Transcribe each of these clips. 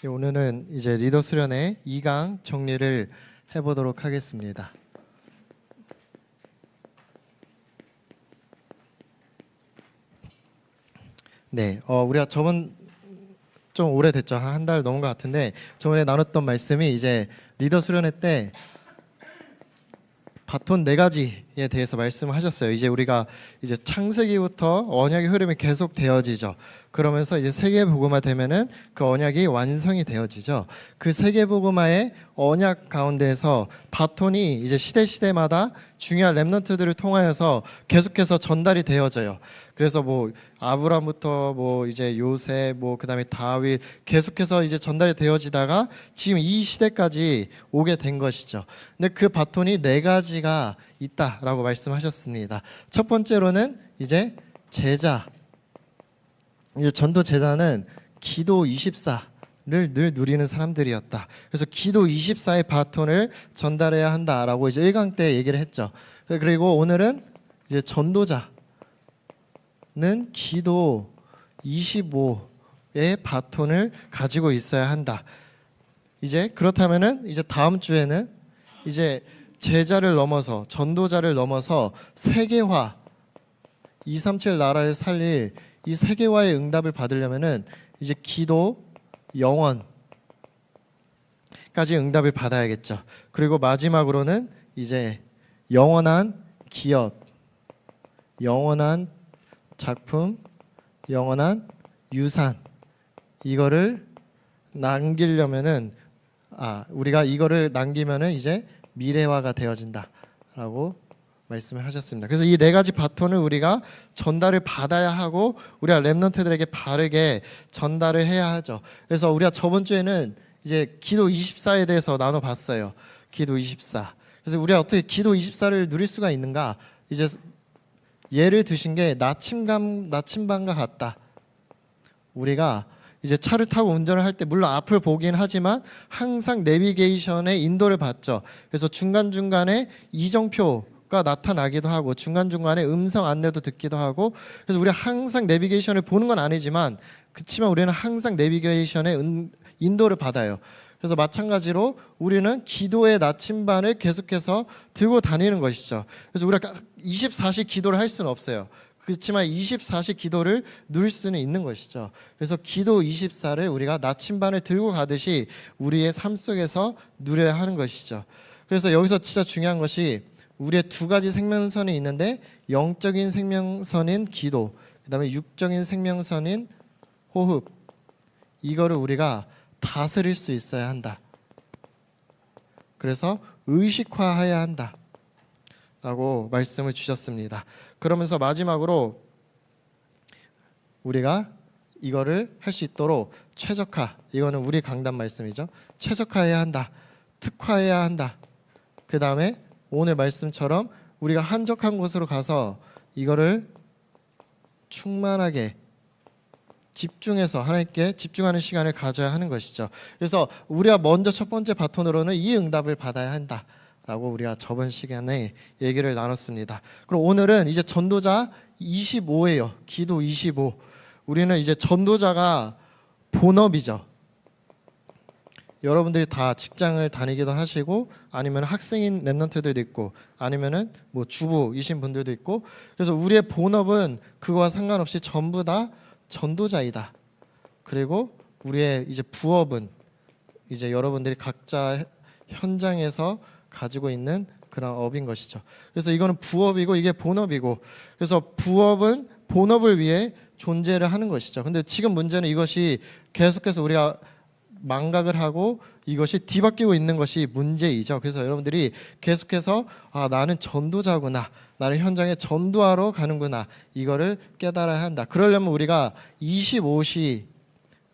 오늘은 이제 리더 수련의 2강 정리를 해보도록 하겠습니다. 네, 우리가 저번 좀 오래됐죠. 한 달 넘은 것 같은데 저번에 나눴던 말씀이 이제 리더 수련회 때 바톤 4가지에 대해서 말씀하셨어요. 이제 우리가 이제 창세기부터 언약의 흐름이 계속 되어지죠. 그러면서 이제 세계복음화 되면은 그 언약이 완성이 되어지죠. 그 세계복음화의 언약 가운데에서 바톤이 이제 시대마다 중요한 렘넌트들을 통하여서 계속해서 전달이 되어져요. 그래서 뭐 아브라함부터 뭐 이제 요셉 뭐 그다음에 다윗 계속해서 이제 전달이 되어지다가 지금 이 시대까지 오게 된 것이죠. 근데 그 바톤이 4가지가 있다라고 말씀하셨습니다. 첫 번째로는 이제 제자. 이제 전도 제자는 기도 24를 늘 누리는 사람들이었다. 그래서 기도 24의 바톤을 전달해야 한다라고 이제 1강 때 얘기를 했죠. 그리고 오늘은 이제 전도자는 기도 25의 바톤을 가지고 있어야 한다. 이제 그렇다면은 이제 다음 주에는 이제 제자를 넘어서 전도자를 넘어서 세계화 237 나라를 살릴 이 세계화의 응답을 받으려면은 이제 기도, 영원까지 응답을 받아야겠죠. 그리고 마지막으로는 이제 영원한 기업, 영원한 작품, 영원한 유산 이거를 남기려면은 우리가 이거를 남기면은 이제 미래화가 되어진다라고 말씀을 하셨습니다. 그래서 이 4가지 바톤을 우리가 전달을 받아야 하고 우리가 렘넌트들에게 바르게 전달을 해야 하죠. 그래서 우리가 저번 주에는 이제 기도 24에 대해서 나눠봤어요. 기도 24. 그래서 우리가 어떻게 기도 24를 누릴 수가 있는가? 이제 예를 드신 게 나침반과 같다. 우리가 이제 차를 타고 운전을 할 때 물론 앞을 보긴 하지만 항상 내비게이션의 인도를 받죠. 그래서 중간중간에 이정표가 나타나기도 하고 중간중간에 음성 안내도 듣기도 하고 그래서 우리가 항상 내비게이션을 보는 건 아니지만 그렇지만 우리는 항상 내비게이션의 인도를 받아요. 그래서 마찬가지로 우리는 기도의 나침반을 계속해서 들고 다니는 것이죠. 그래서 우리가 24시 기도를 할 수는 없어요. 그렇지만 24시 기도를 누릴 수는 있는 것이죠. 그래서 기도 24를 우리가 나침반을 들고 가듯이 우리의 삶 속에서 누려야 하는 것이죠. 그래서 여기서 진짜 중요한 것이 우리의 2가지 생명선이 있는데 영적인 생명선인 기도, 그다음에 육적인 생명선인 호흡. 이거를 우리가 다스릴 수 있어야 한다. 그래서 의식화해야 한다. 라고 말씀을 주셨습니다. 그러면서 마지막으로 우리가 이거를 할 수 있도록 최적화, 이거는 우리 강단 말씀이죠. 최적화해야 한다. 특화해야 한다. 그 다음에 오늘 말씀처럼 우리가 한적한 곳으로 가서 이거를 충만하게 집중해서 하나님께 집중하는 시간을 가져야 하는 것이죠. 그래서 우리가 먼저 첫 번째 바톤으로는 이 응답을 받아야 한다. 라고 우리가 저번 시간에 얘기를 나눴습니다. 그럼 오늘은 이제 전도자 25예요. 기도 25. 우리는 이제 전도자가 본업이죠. 여러분들이 다 직장을 다니기도 하시고 아니면 학생인 렘넌트들도 있고 아니면은 뭐 주부이신 분들도 있고 그래서 우리의 본업은 그거와 상관없이 전부 다 전도자이다. 그리고 우리의 이제 부업은 이제 여러분들이 각자 현장에서 가지고 있는 그런 업인 것이죠. 그래서 이거는 부업이고 이게 본업이고 그래서 부업은 본업을 위해 존재를 하는 것이죠. 근데 지금 문제는 이것이 계속해서 우리가 망각을 하고 이것이 뒤바뀌고 있는 것이 문제이죠. 그래서 여러분들이 계속해서 나는 전도자구나. 나는 현장에 전도하러 가는구나. 이거를 깨달아야 한다. 그러려면 우리가 25시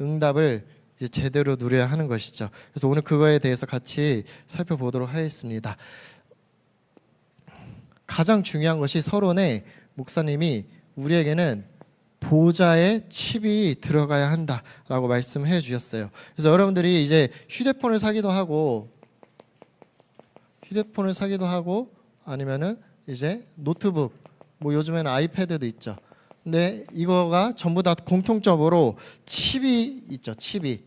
응답을 이제 제대로 누려야 하는 것이죠. 그래서 오늘 그거에 대해서 같이 살펴보도록 하겠습니다. 가장 중요한 것이 서론에 목사님이 우리에게는 보좌의 칩이 들어가야 한다라고 말씀해 주셨어요. 그래서 여러분들이 이제 휴대폰을 사기도 하고 아니면은 이제 노트북 뭐 요즘에는 아이패드도 있죠. 근데 이거가 전부 다 공통적으로 칩이 있죠. 칩이.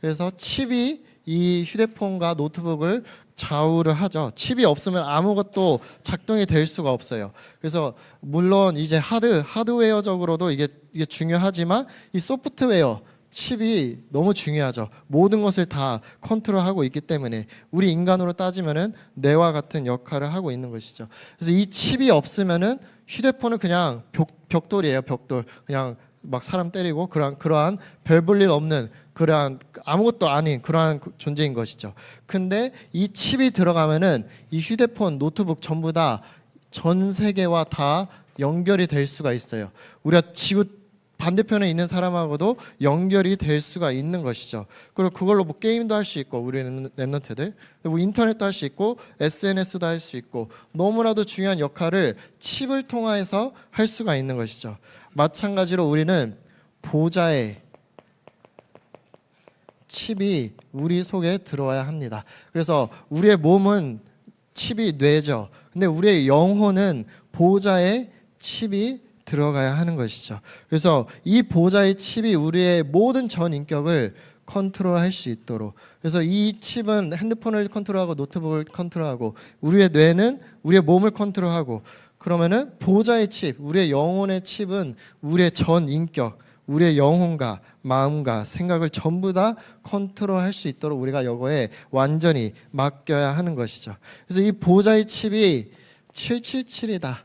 그래서 칩이 이 휴대폰과 노트북을 좌우를 하죠. 칩이 없으면 아무것도 작동이 될 수가 없어요. 그래서 물론 이제 하드웨어적으로도 이게 중요하지만 이 소프트웨어 칩이 너무 중요하죠. 모든 것을 다 컨트롤하고 있기 때문에 우리 인간으로 따지면은 뇌와 같은 역할을 하고 있는 것이죠. 그래서 이 칩이 없으면은 휴대폰은 그냥 벽돌이에요. 벽돌. 그냥 막 사람 때리고 그러한 별 볼 일 없는 그러한 아무것도 아닌 그러한 존재인 것이죠. 근데 이 칩이 들어가면은 이 휴대폰, 노트북 전부 다 전 세계와 다 연결이 될 수가 있어요. 우리가 지구 반대편에 있는 사람하고도 연결이 될 수가 있는 것이죠. 그리고 그걸로 뭐 게임도 할 수 있고 우리 랩런트들 뭐 인터넷도 할 수 있고 SNS도 할 수 있고 너무나도 중요한 역할을 칩을 통해서 할 수가 있는 것이죠. 마찬가지로 우리는 보좌에 칩이 우리 속에 들어와야 합니다. 그래서 우리의 몸은 칩이 뇌죠. 근데 우리의 영혼은 보좌에 칩이 들어가야 하는 것이죠. 그래서 이 보좌의 칩이 우리의 모든 전 인격을 컨트롤할 수 있도록, 그래서 이 칩은 핸드폰을 컨트롤하고 노트북을 컨트롤하고 우리의 뇌는 우리의 몸을 컨트롤하고, 그러면은 보좌의 칩, 우리의 영혼의 칩은 우리의 전 인격, 우리의 영혼과 마음과 생각을 전부 다 컨트롤할 수 있도록 우리가 이거에 완전히 맡겨야 하는 것이죠. 그래서 이 보좌의 칩이 777이다.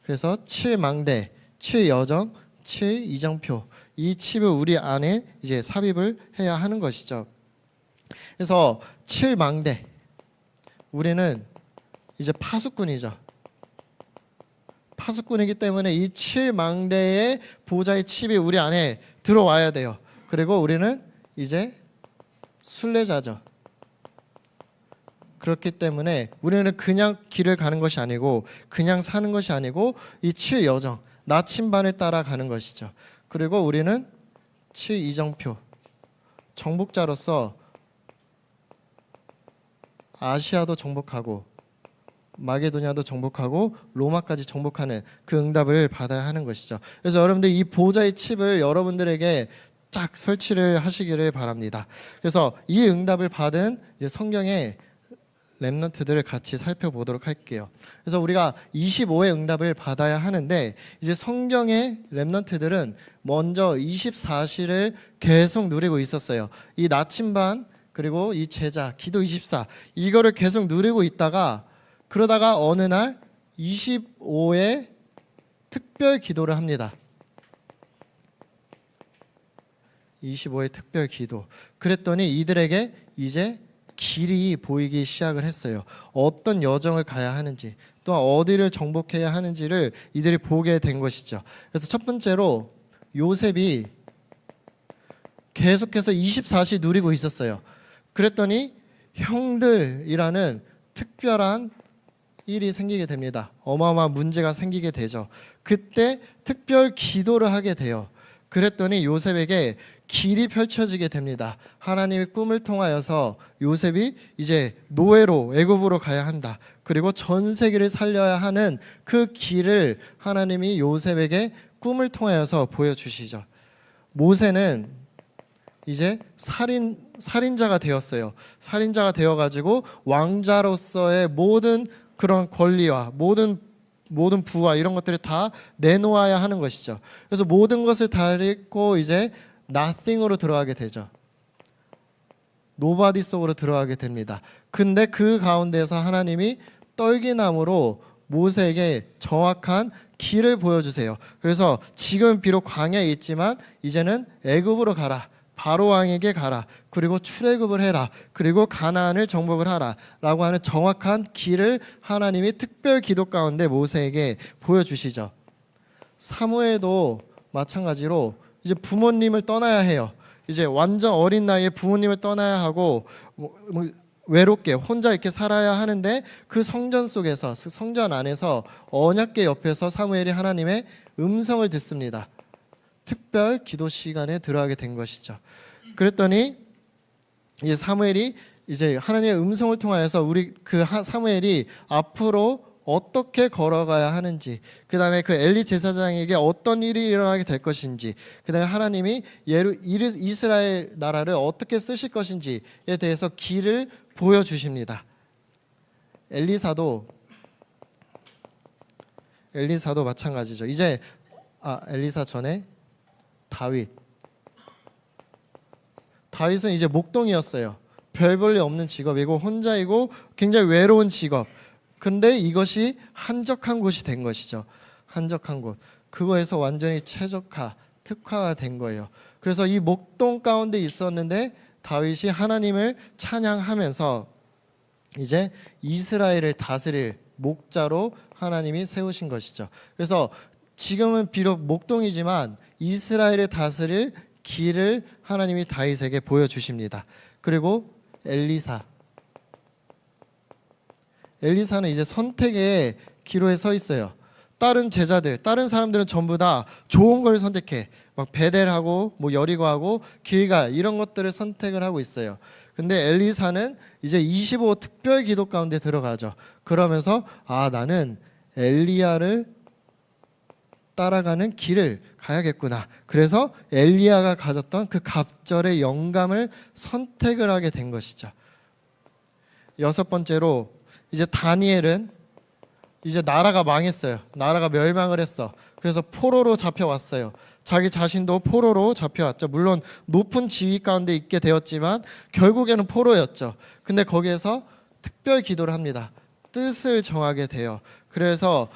그래서 7망대, 7여정, 7이정표, 이 칩을 우리 안에 이제 삽입을 해야 하는 것이죠. 그래서 7망대, 우리는 이제 파수꾼이죠. 파수꾼이기 때문에 이 7망대의 보좌의 칩이 우리 안에 들어와야 돼요. 그리고 우리는 이제 순례자죠. 그렇기 때문에 우리는 그냥 길을 가는 것이 아니고 그냥 사는 것이 아니고 이 7여정, 나침반을 따라가는 것이죠. 그리고 우리는 7이정표, 정복자로서 아시아도 정복하고 마게도냐도 정복하고 로마까지 정복하는 그 응답을 받아야 하는 것이죠. 그래서 여러분들 이 보좌의 칩을 여러분들에게 딱 설치를 하시기를 바랍니다. 그래서 이 응답을 받은 성경의 렘넌트들을 같이 살펴보도록 할게요. 그래서 우리가 25의 응답을 받아야 하는데, 이제 성경의 렘넌트들은 먼저 24시를 계속 누리고 있었어요. 이 나침반 그리고 이 제자 기도 24 이거를 계속 누리고 있다가, 그러다가 어느 날 25의 특별 기도를 합니다. 25의 특별 기도. 그랬더니 이들에게 이제 길이 보이기 시작을 했어요. 어떤 여정을 가야 하는지, 또한 어디를 정복해야 하는지를 이들이 보게 된 것이죠. 그래서 첫 번째로 요셉이 계속해서 24시 누리고 있었어요. 그랬더니 형들이라는 특별한 일이 생기게 됩니다. 어마어마한 문제가 생기게 되죠. 그때 특별 기도를 하게 돼요. 그랬더니 요셉에게 길이 펼쳐지게 됩니다. 하나님의 꿈을 통하여서 요셉이 이제 노예로 애굽으로 가야 한다. 그리고 전 세계를 살려야 하는 그 길을 하나님이 요셉에게 꿈을 통하여서 보여주시죠. 모세는 이제 살인자가 되었어요. 살인자가 되어가지고 왕자로서의 모든 그런 권리와 모든 부와 이런 것들을 다 내놓아야 하는 것이죠. 그래서 모든 것을 다 잃고 이제 nothing으로 들어가게 되죠. nobody 속으로 들어가게 됩니다. 근데 그 가운데서 하나님이 떨기나무로 모세에게 정확한 길을 보여주세요. 그래서 지금 비록 광야에 있지만 이제는 애굽으로 가라. 바로 왕에게 가라. 그리고 출애굽을 해라. 그리고 가나안을 정복을 하라. 라고 하는 정확한 길을 하나님이 특별 기도 가운데 모세에게 보여주시죠. 사무엘도 마찬가지로 이제 부모님을 떠나야 해요. 이제 완전 어린 나이에 부모님을 떠나야 하고 외롭게 혼자 이렇게 살아야 하는데, 그 성전 속에서, 성전 안에서 언약궤 옆에서 사무엘이 하나님의 음성을 듣습니다. 특별 기도 시간에 들어가게 된 것이죠. 그랬더니 이제 사무엘이 이제 하나님의 음성을 통하여서 사무엘이 앞으로 어떻게 걸어가야 하는지, 그 다음에 그 엘리 제사장에게 어떤 일이 일어나게 될 것인지, 그 다음에 하나님이 이스라엘 나라를 어떻게 쓰실 것인지에 대해서 길을 보여주십니다. 엘리사도 마찬가지죠. 이제 엘리사 전에 다윗은 이제 목동이었어요. 별 볼 일 없는 직업이고 혼자이고 굉장히 외로운 직업. 근데 이것이 한적한 곳이 된 것이죠. 한적한 곳. 그거에서 완전히 특화가 된 거예요. 그래서 이 목동 가운데 있었는데 다윗이 하나님을 찬양하면서 이제 이스라엘을 다스릴 목자로 하나님이 세우신 것이죠. 그래서 지금은 비록 목동이지만 이스라엘을 다스릴 길을 하나님이 다윗에게 보여주십니다. 그리고 엘리사는 이제 선택의 기로에 서 있어요. 다른 사람들은 전부 다 좋은 걸 선택해. 막 베델하고 뭐 여리고하고 길갈 이런 것들을 선택을 하고 있어요. 근데 엘리사는 이제 25 특별 기도 가운데 들어가죠. 그러면서 나는 엘리야를 따라가는 길을 가야겠구나. 그래서 엘리야가 가졌던 그 갑절의 영감을 선택을 하게 된 것이죠. 6번째로 이제 다니엘은 이제 나라가 망했어요. 나라가 멸망을 했어. 그래서 포로로 잡혀왔어요. 자기 자신도 포로로 잡혀왔죠. 물론 높은 지위 가운데 있게 되었지만 결국에는 포로였죠. 근데 거기에서 특별 기도를 합니다. 뜻을 정하게 돼요. 그래서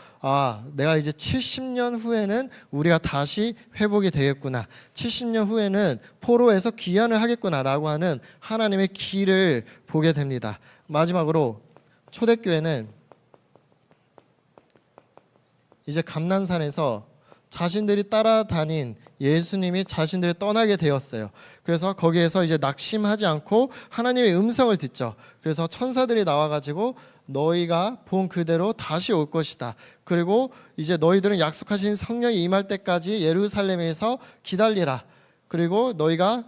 내가 이제 70년 후에는 우리가 다시 회복이 되겠구나. 70년 후에는 포로에서 귀환을 하겠구나라고 하는 하나님의 길을 보게 됩니다. 마지막으로 초대교회는 이제 감난산에서 자신들이 따라다닌 예수님이 자신들을 떠나게 되었어요. 그래서 거기에서 이제 낙심하지 않고 하나님의 음성을 듣죠. 그래서 천사들이 나와가지고 너희가 본 그대로 다시 올 것이다. 그리고 이제 너희들은 약속하신 성령이 임할 때까지 예루살렘에서 기다리라. 그리고 너희가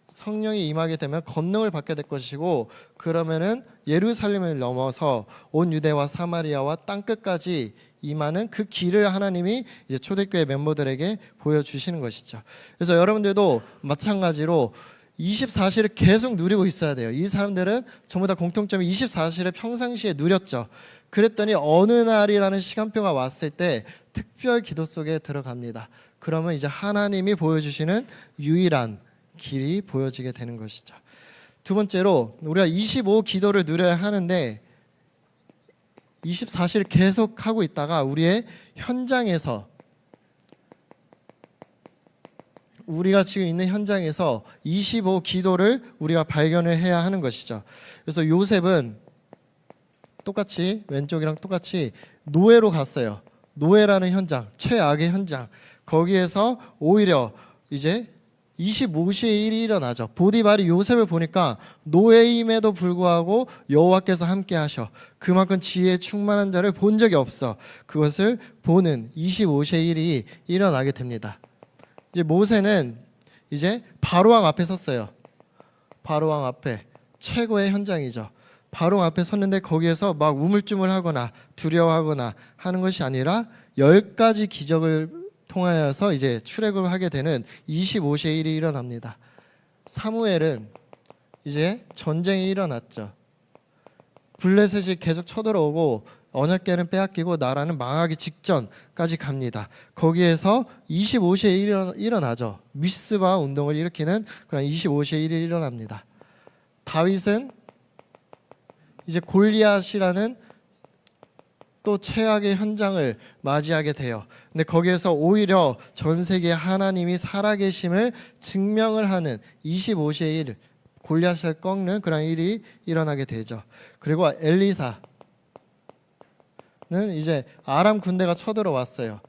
성령이 임하게 되면 권능을 받게 될 것이고 그러면은 예루살렘을 넘어서 온 유대와 사마리아와 땅끝까지 임하는 그 길을 하나님이 이제 초대교회 멤버들에게 보여주시는 것이죠. 그래서 여러분들도 마찬가지로 24시를 계속 누리고 있어야 돼요. 이 사람들은 전부 다 공통점이 24시를 평상시에 누렸죠. 그랬더니 어느 날이라는 시간표가 왔을 때 특별 기도 속에 들어갑니다. 그러면 이제 하나님이 보여주시는 유일한 길이 보여지게 되는 것이죠. 두 번째로 우리가 25 기도를 누려야 하는데 24시를 계속 하고 있다가 우리의 현장에서 우리가 지금 있는 현장에서 25 기도를 우리가 발견을 해야 하는 것이죠. 그래서 요셉은 똑같이 왼쪽이랑 똑같이 노예로 갔어요. 노예라는 현장, 최악의 현장. 거기에서 오히려 이제 25시의 일이 일어나죠. 보디발이 요셉을 보니까 노예임에도 불구하고 여호와께서 함께 하셔. 그만큼 지혜에 충만한 자를 본 적이 없어. 그것을 보는 25시의 일이 일어나게 됩니다. 이제 모세는 이제 바로왕 앞에 섰어요. 바로왕 앞에 최고의 현장이죠. 바로왕 앞에 섰는데 거기에서 막 우물쭈물하거나 두려워하거나 하는 것이 아니라 10가지 기적을 통하여서 이제 출애굽을 하게 되는 25시의 일이 일어납니다. 사무엘은 이제 전쟁이 일어났죠. 블레셋이 계속 쳐들어오고 언약궤는 빼앗기고 나라는 망하기 직전까지 갑니다. 거기에서 25시의 일이 일어나죠. 미스바 운동을 일으키는 그런 25시의 일이 일어납니다. 다윗은 이제 골리앗이라는 또 최악의 현장을 맞이하게 돼요. 근데 거기에서 오히려 전 세계에 하나님이 살아계심을 증명을 하는 25시의 일, 골리앗을 꺾는 그런 일이 일어나게 되죠. 그리고 엘리사는 이제 아람 군대가 쳐들어왔어요.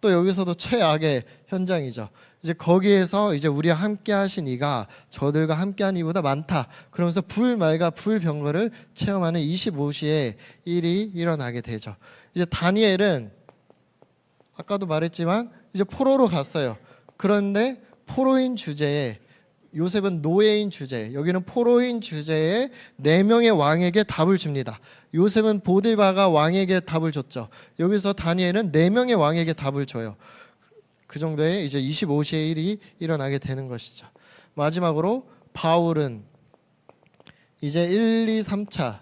또 여기서도 최악의 현장이죠. 이제 거기에서 이제 우리와 함께 하신 이가 저들과 함께한 이보다 많다. 그러면서 불말과 불병거를 체험하는 25시의 일이 일어나게 되죠. 이제 다니엘은 아까도 말했지만 이제 포로로 갔어요. 그런데 포로인 주제에 요셉은 노예인 주제, 여기는 포로인 주제에 4명의 왕에게 답을 줍니다. 요셉은 보디바가 왕에게 답을 줬죠. 여기서 다니엘은 4명의 왕에게 답을 줘요. 그 정도의 이제 25시의 일이 일어나게 되는 것이죠. 마지막으로 바울은 이제 1, 2, 3차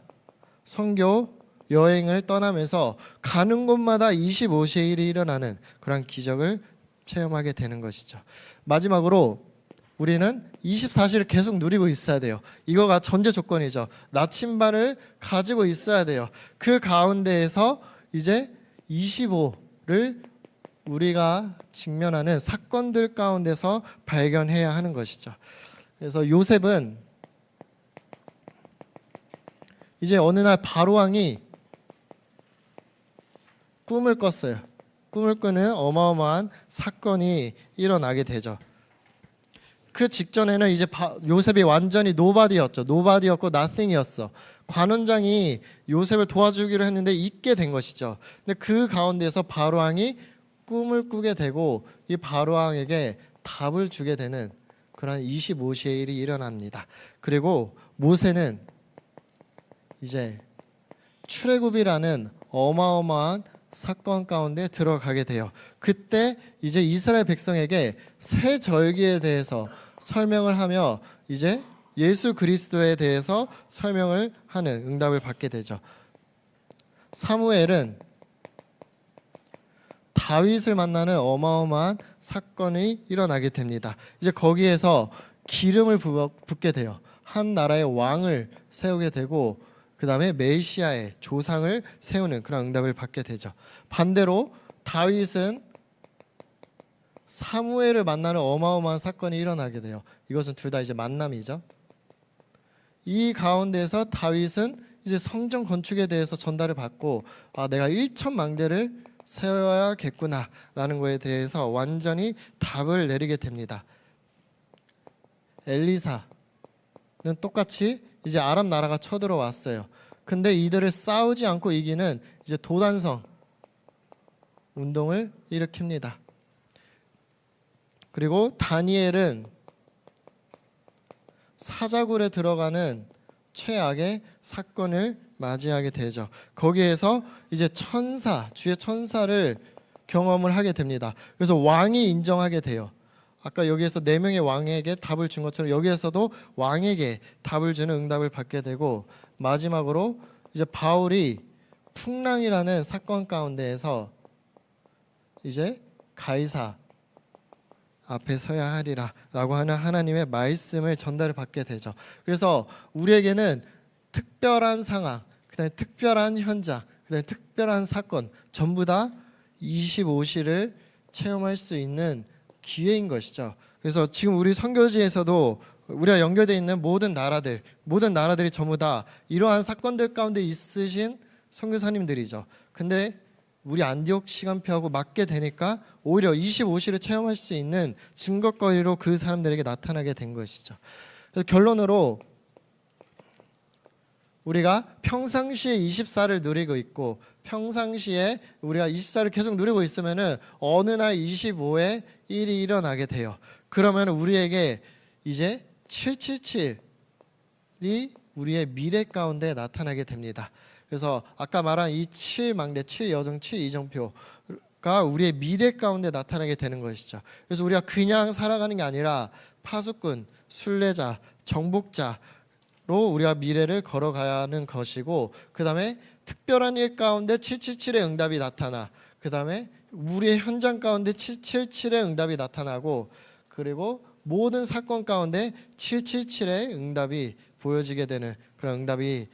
선교 여행을 떠나면서 가는 곳마다 25시의 일이 일어나는 그런 기적을 체험하게 되는 것이죠. 마지막으로 우리는 24시를 계속 누리고 있어야 돼요. 이거가 전제 조건이죠. 나침반을 가지고 있어야 돼요. 그 가운데에서 이제 25를 우리가 직면하는 사건들 가운데서 발견해야 하는 것이죠. 그래서 요셉은 이제 어느 날 바로왕이 꿈을 꿨어요. 꿈을 꾸는 어마어마한 사건이 일어나게 되죠. 그 직전에는 이제 요셉이 완전히 노바디였죠. 노바디였고 나싱이었어. 관원장이 요셉을 도와주기로 했는데 잊게 된 것이죠. 근데 그 가운데서 바로왕이 꿈을 꾸게 되고 이 바로왕에게 답을 주게 되는 그런 25시의 일이 일어납니다. 그리고 모세는 이제 출애굽이라는 어마어마한 사건 가운데 들어가게 돼요. 그때 이제 이스라엘 백성에게 새 절기에 대해서 설명을 하며 이제 예수 그리스도에 대해서 설명을 하는 응답을 받게 되죠. 사무엘은 다윗을 만나는 어마어마한 사건이 일어나게 됩니다. 이제 거기에서 기름을 붓게 돼요. 한 나라의 왕을 세우게 되고 그 다음에 메시아의 조상을 세우는 그런 응답을 받게 되죠. 반대로 다윗은 사무엘을 만나는 어마어마한 사건이 일어나게 돼요. 이것은 둘 다 이제 만남이죠. 이 가운데서 다윗은 이제 성전 건축에 대해서 전달을 받고 내가 1천망대를 세워야겠구나 라는 거에 대해서 완전히 답을 내리게 됩니다. 엘리사는 똑같이 이제 아람 나라가 쳐들어왔어요. 근데 이들을 싸우지 않고 이기는 이제 도단성 운동을 일으킵니다. 그리고 다니엘은 사자굴에 들어가는 최악의 사건을 맞이하게 되죠. 거기에서 이제 주의 천사를 경험을 하게 됩니다. 그래서 왕이 인정하게 돼요. 아까 여기에서 4명의 왕에게 답을 준 것처럼 여기에서도 왕에게 답을 주는 응답을 받게 되고 마지막으로 이제 바울이 풍랑이라는 사건 가운데에서 이제 가이사 앞에 서야 하리라 라고 하는 하나님의 말씀을 전달을 받게 되죠. 그래서 우리에게는 특별한 상황, 그다음에 특별한 현장, 그다음에 특별한 사건 전부 다 25시를 체험할 수 있는 기회인 것이죠. 그래서 지금 우리 선교지에서도 우리가 연결되어 있는 모든 나라들이 전부 다 이러한 사건들 가운데 있으신 선교사님들이죠. 근데 우리 안디옥 시간표하고 맞게 되니까 오히려 25시를 체험할 수 있는 증거거리로 그 사람들에게 나타나게 된 것이죠. 그래서 결론으로 우리가 평상시에 24를 누리고 있고 평상시에 우리가 24를 계속 누리고 있으면은 어느 날 25에 일이 일어나게 돼요. 그러면 우리에게 이제 777이 우리의 미래 가운데 나타나게 됩니다. 그래서 아까 말한 이 7망대, 7여정, 7이정표가 우리의 미래 가운데 나타나게 되는 것이죠. 그래서 우리가 그냥 살아가는 게 아니라 파수꾼, 순례자, 정복자로 우리가 미래를 걸어가야 하는 것이고 그 다음에 특별한 일 가운데 777의 응답이 나타나 그 다음에 우리의 현장 가운데 777의 응답이 나타나고 그리고 모든 사건 가운데 777의 응답이 보여지게 되는 그런 응답이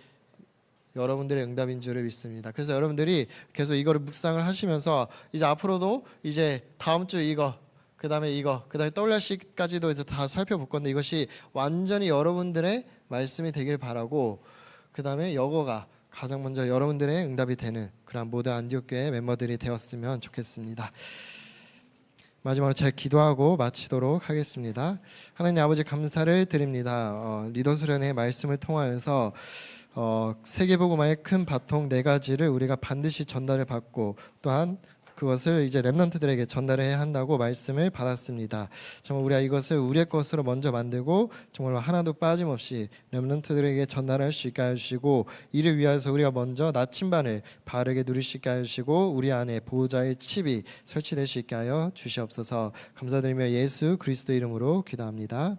여러분들의 응답인 줄을 믿습니다. 그래서 여러분들이 계속 이거를 묵상을 하시면서 이제 앞으로도 이제 다음 주 이거 그다음에 WRC까지도 이제 다 살펴볼 건데 이것이 완전히 여러분들의 말씀이 되길 바라고 그다음에 여거가 가장 먼저 여러분들의 응답이 되는 그런 모든 안디옥 교회 멤버들이 되었으면 좋겠습니다. 마지막으로 제가 기도하고 마치도록 하겠습니다. 하나님 아버지 감사를 드립니다. 리더 수련의 말씀을 통하여서 세계복음화의 큰 바통 4가지를 우리가 반드시 전달을 받고 또한 그것을 이제 렘넌트들에게 전달해야 한다고 말씀을 받았습니다. 정말 우리가 이것을 우리의 것으로 먼저 만들고 정말 하나도 빠짐없이 렘넌트들에게 전달할 수 있게 해주시고, 이를 위해서 우리가 먼저 나침반을 바르게 누릴 수 있게 해주시고 우리 안에 보호자의 칩이 설치될 수 있게 하여 주시옵소서. 감사드리며 예수 그리스도 이름으로 기도합니다.